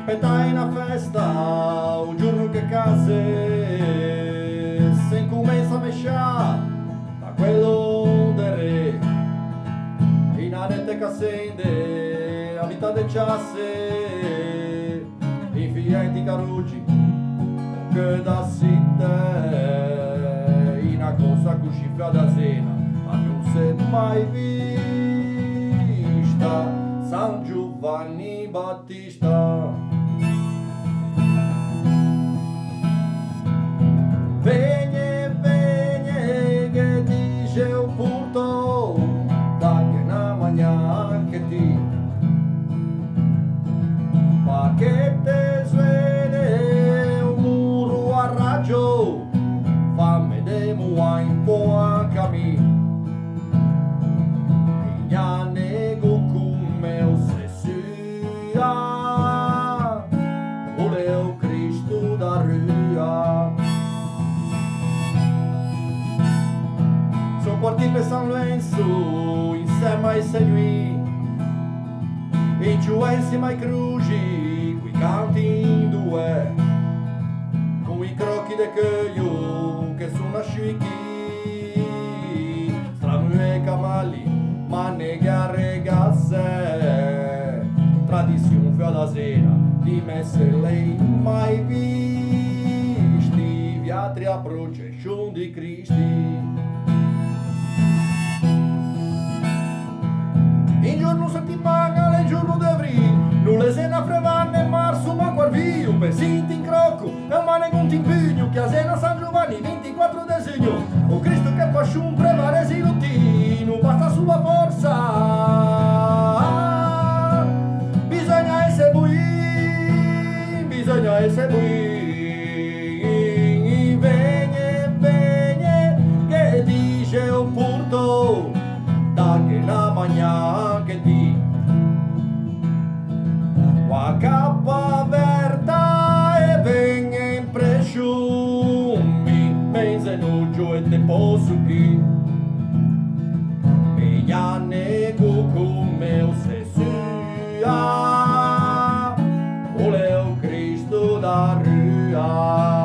Petai una festa, un giorno che case, se incomincia a mesciare, da quello del re, in arete cassende, a vita de ciasse, in fienti carugi, che da sitte, in una cosa così fa da sera, ma non si è mai vista, San Giovanni Battista. Vegne, vegne, che dice un punto, da che na magna che ti, ma che te svene un muro a raggio, fammi demo a in po' a cammin, e gna nego come o se sia, voleu Cristo da rua. Parti per San Lorenzo insieme ai segui e giù insieme ai cruci qui canti in due con i crocchi de coglio che sono asciuti strano e cavalli ma nega regasse tradizione fia da sera di messe lei mai visti viatri a procession di Cristi. In giorno settimana, il giorno d'avrì, non le sena frevanne marzo ma guarvio, per sinti in crocco e un mane conti in pugno, che a sena San Giovanni 24 disegno, o Cristo che pasciù un prevaresi lottino, basta sua forza, bisogna essere bui, bisogna essere bui, vegne, vegne, che dice un punto, da che la magna che di qua cappa verta e venga in presciumi mense nuggio e te posso chi e gna nego come o se sia voleu Cristo da rua.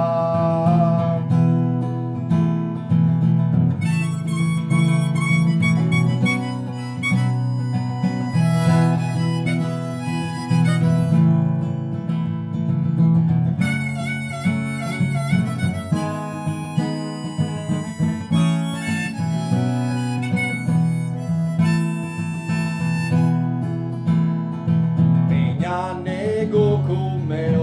Nego come